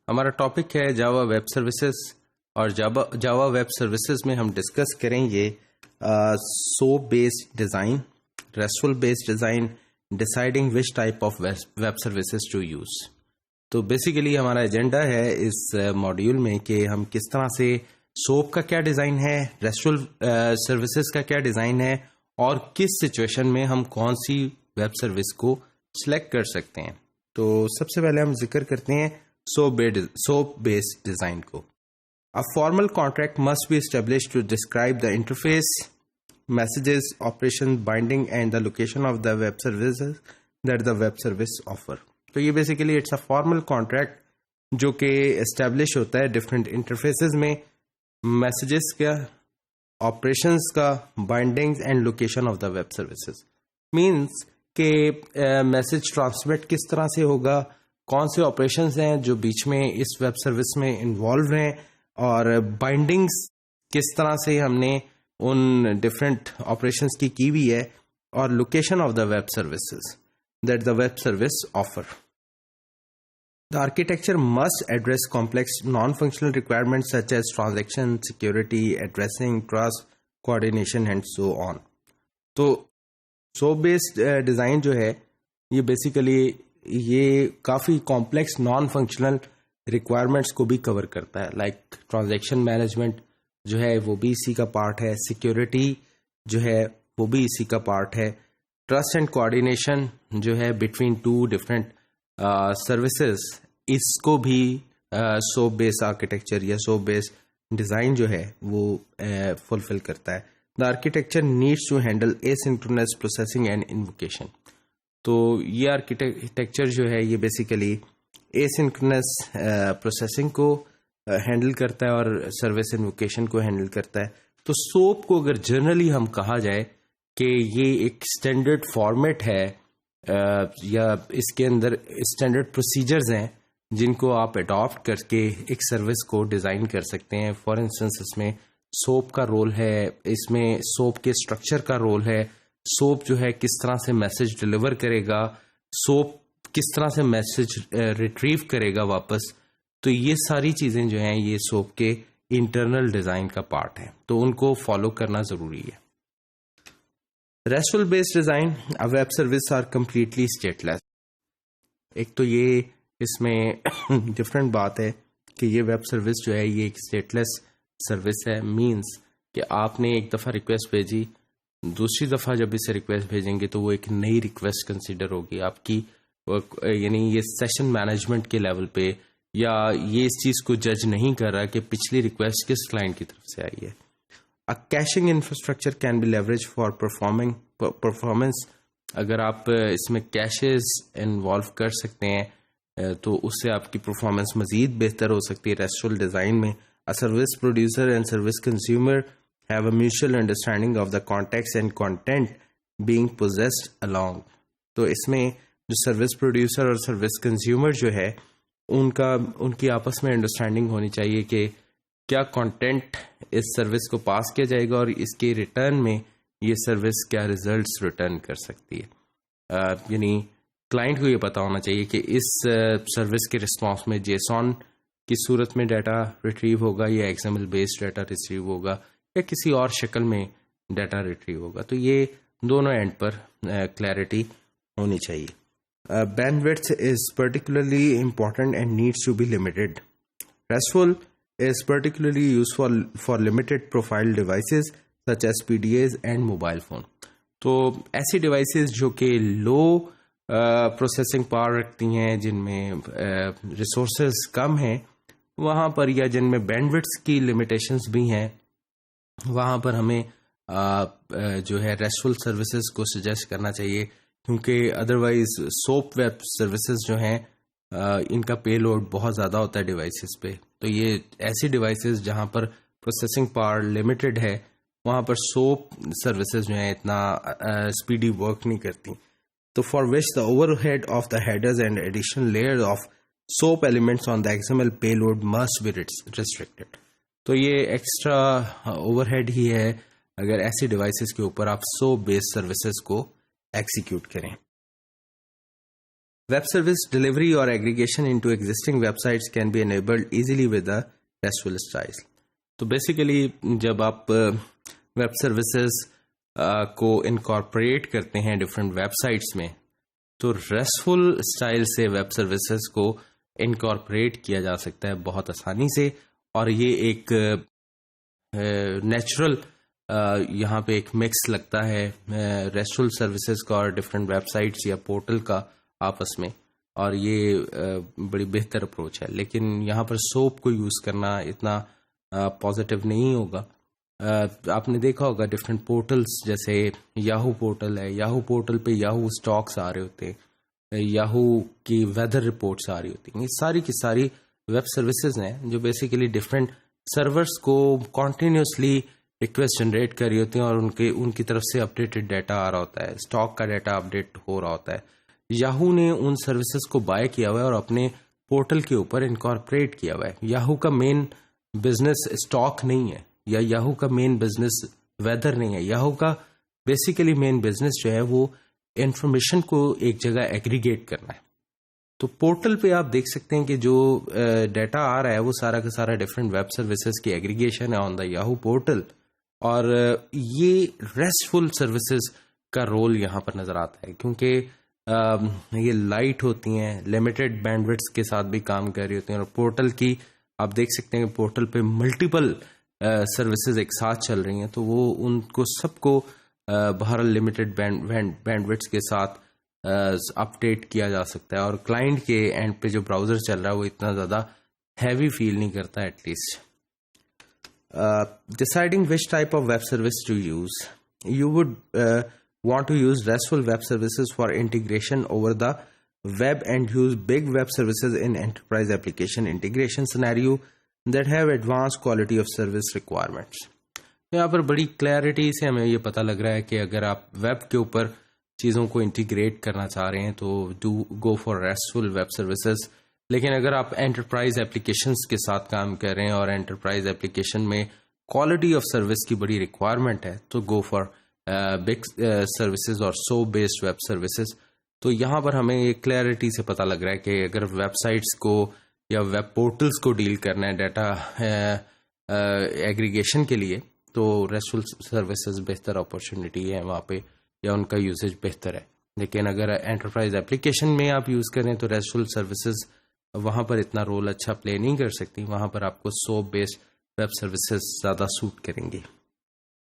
हमारा टॉपिक है Java web services और जावा वेब सर्विसेज में हम डिस्कस करेंगे SOAP based design, RESTful based design, deciding which type of web services to use. तो basically हमारा एजेंडा है इस मॉड्यूल में कि हम किस तरह से सोप का क्या डिज़ाइन है, रेस्टफुल सर्विसेज का क्या डिज़ाइन है और किस सिचुएशन में हम कौन सी वेब सर्विस को सिलेक्ट कर सकते हैं। तो सबसे पहले हम जिक्र करते हैं सोप बेस्ड डिज़ाइन को। A formal contract must be established to describe the interface, messages, operations, binding, and the location of the web services that the web service offer. तो ये basically it's a formal contract जो कि establish होता है different interfaces में, messages का, operations का, bindings and location of the web services. Means कि message transmit किस तरह से होगा, कौन से operations हैं जो बीच में इस web service में involve हैं, और बाइंडिंग्स किस तरह से हमने उन डिफरेंट ऑपरेशंस की हुई है, और location of the web services that the web service offer. The architecture must address complex non functional requirements such as transaction, security, addressing, trust, coordination and so on. तो सोप बेस्ड डिज़ाइन जो है ये basically ये काफ़ी complex non functional requirements को भी cover करता है। लाइक ट्रांजैक्शन मैनेजमेंट जो है वो भी इसी का पार्ट है, सिक्योरिटी जो है वो भी इसी का पार्ट है, ट्रस्ट एंड कोऑर्डिनेशन जो है बिटवीन टू डिफरेंट सर्विसेज, इसको भी सोप बेस्ड आर्किटेक्चर या सोप बेस्ड डिज़ाइन जो है वो फुलफिल करता है। The architecture needs to handle asynchronous processing and invocation. तो ये आर्किटेक्चर जो है ये बेसिकली एसिंक्रोनस प्रोसेसिंग को हैंडल करता है और सर्विस इन्वोकेशन को हैंडल करता है। तो सोप को अगर जनरली हम कहा जाए कि ये एक स्टैंडर्ड फॉर्मेट है या इसके अंदर स्टैंडर्ड प्रोसीजर्स हैं जिनको आप अडॉप्ट करके एक सर्विस को डिज़ाइन कर सकते हैं। फॉर इंस्टेंस इसमें सोप का रोल है, इसमें सोप के स्ट्रक्चर का रोल है, सोप जो है किस तरह से मैसेज डिलीवर करेगा, सोप किस तरह से मैसेज रिट्रीव करेगा वापस। तो ये सारी चीज़ें जो हैं ये सोप के इंटरनल डिज़ाइन का पार्ट है, तो उनको फॉलो करना ज़रूरी है। RESTful based design, a web service are completely stateless. एक तो ये इसमें डिफरेंट बात है कि ये वेब सर्विस जो है ये एक स्टेटलेस सर्विस है। मींस कि आपने एक दफ़ा रिक्वेस्ट भेजी, दूसरी दफ़ा जब इसे रिक्वेस्ट भेजेंगे तो वो एक नई रिक्वेस्ट कंसिडर होगी आपकी, यानी ये सेशन मैनेजमेंट के लेवल पे, या ये इस चीज़ को जज नहीं कर रहा कि पिछली रिक्वेस्ट किस क्लाइंट की तरफ से आई है। A caching infrastructure can be leverage for performance. अगर आप इसमें कैशेस इन्वॉल्व कर सकते हैं तो उससे आपकी परफॉर्मेंस मज़ीद बेहतर हो सकती है। रेस्टफुल डिज़ाइन में a service producer and service consumer have a mutual understanding of the context and content being possessed along. तो इसमें जो सर्विस प्रोड्यूसर और सर्विस कंज्यूमर जो है उनकी आपस में अंडरस्टैंडिंग होनी चाहिए कि क्या कंटेंट इस सर्विस को पास किया जाएगा और इसके रिटर्न में ये सर्विस क्या रिजल्ट्स रिटर्न कर सकती है। यानी क्लाइंट को ये पता होना चाहिए कि इस सर्विस के रिस्पॉन्स में जेसॉन की सूरत में डाटा रिट्रीव होगा या एक्सएमएल बेस्ड डाटा रिट्रीव होगा या किसी और शक्ल में डाटा रिट्रीव होगा। तो ये दोनों एंड पर क्लैरिटी होनी चाहिए। Bandwidth is particularly important and needs to be limited. RESTful is particularly used for limited profile devices such as PDAs and mobile phone. तो ऐसी devices जो कि low processing power रखती हैं, जिनमें resources कम हैं, वहाँ पर, या जिनमें bandwidth की limitations भी हैं, वहाँ पर हमें जो है RESTful services को suggest करना चाहिए, क्योंकि अदरवाइज सोप वेब सर्विसेज जो हैं इनका पे लोड बहुत ज़्यादा होता है डिवाइसेस पे। तो ये ऐसी डिवाइसेस जहाँ पर प्रोसेसिंग पावर लिमिटेड है वहाँ पर सोप सर्विसेज जो हैं इतना स्पीडी वर्क नहीं करती। तो for which the overhead of the headers and additional layer of soap elements on the XML पे लोड मस्ट बी रिस्ट्रिक्टेड। तो ये एक्स्ट्रा ओवरहेड ही है अगर ऐसी डिवाइसेस के ऊपर आप सोप बेस्ड सर्विसेज को एक्सिक्यूट करें। Web service delivery or aggregation into existing websites can be enabled easily with the RESTful styles. तो बेसिकली जब आप वेब सर्विसेज को इनकॉर्पोरेट करते हैं डिफरेंट वेबसाइट्स में, तो रेस्टफुल स्टाइल से वेब सर्विसेज को इनकॉर्पोरेट किया जा सकता है बहुत आसानी से, और ये एक नेचुरल यहाँ पे एक मिक्स लगता है रेस्टफुल सर्विसेज का और डिफरेंट वेबसाइट्स या पोर्टल का आपस में, और ये बड़ी बेहतर अप्रोच है. लेकिन यहाँ पर सोप को यूज़ करना इतना पॉजिटिव नहीं होगा. आपने देखा होगा डिफरेंट पोर्टल्स, जैसे याहू पोर्टल है, याहू पोर्टल पे याहू स्टॉक्स आ रहे होते हैं, याहू की वेदर रिपोर्ट्स आ रही होती हैं. ये सारी की सारी वेब सर्विसेज हैं जो बेसिकली डिफरेंट सर्वर्स को कॉन्टिन्यूसली रिक्वेस्ट जनरेट कर रही होती हैं, और उनकी तरफ से अपडेटेड डाटा आ रहा होता है, स्टॉक का डाटा अपडेट हो रहा होता है. याहू ने उन सर्विसेज को बाय किया हुआ है और अपने पोर्टल के ऊपर इनकॉर्पोरेट किया हुआ है. याहू का मेन बिजनेस स्टॉक नहीं है, या याहू का मेन बिजनेस वेदर नहीं है. याहू का बेसिकली मेन बिजनेस जो है वो इंफॉर्मेशन को एक जगह एग्रीगेट करना है. तो पोर्टल पे आप देख सकते हैं कि जो डाटा आ रहा है वो सारा का सारा डिफरेंट वेब सर्विसेज की एग्रीगेशन है ऑन द याहू पोर्टल, और ये रेस्टफुल सर्विसेज का रोल यहाँ पर नजर आता है, क्योंकि ये लाइट होती हैं, लिमिटेड बैंडविड्थ के साथ भी काम कर रही होती हैं, और पोर्टल की आप देख सकते हैं कि पोर्टल पे मल्टीपल सर्विसेज एक साथ चल रही हैं, तो वो उनको सबको बहरहाल लिमिटेड बैंडविड्थ के साथ अपडेट किया जा सकता है, और क्लाइंट के एंड पे जो ब्राउजर चल रहा है वो इतना ज़्यादा हैवी फील नहीं करता at least. Deciding which type of web service to use. You would want to use RESTful web services for integration over the web and use big web services in enterprise application integration scenario that have advanced quality of service requirements. यहाँ पर बड़ी clarity से हमें ये पता लग रहा है कि अगर आप वेब के ऊपर चीज़ों को इंटीग्रेट करना चाह रहे हैं तो do go for RESTful web services. लेकिन अगर आप एंटरप्राइज एप्लीकेशंस के साथ काम कर रहे हैं और एंटरप्राइज एप्लीकेशन में क्वालिटी ऑफ सर्विस की बड़ी रिक्वायरमेंट है, तो गो फॉर बिग सर्विसेज और सो बेस्ड वेब सर्विसेज. तो यहाँ पर हमें ये क्लैरिटी से पता लग रहा है कि अगर वेबसाइट्स को या वेब पोर्टल्स को डील करना है डाटा एग्रीगेशन के लिए, तो रेस्टफुल सर्विसेज बेहतर अपॉर्चुनिटी है वहाँ पे, या उनका यूसेज बेहतर है. लेकिन अगर एंटरप्राइज एप्लीकेशन में आप यूज़ करें तो रेस्टफुल सर्विसेज वहाँ पर इतना रोल अच्छा प्ले नहीं कर सकती. वहाँ पर आपको सो बेस्ड वेब सर्विसेज ज़्यादा सूट करेंगी.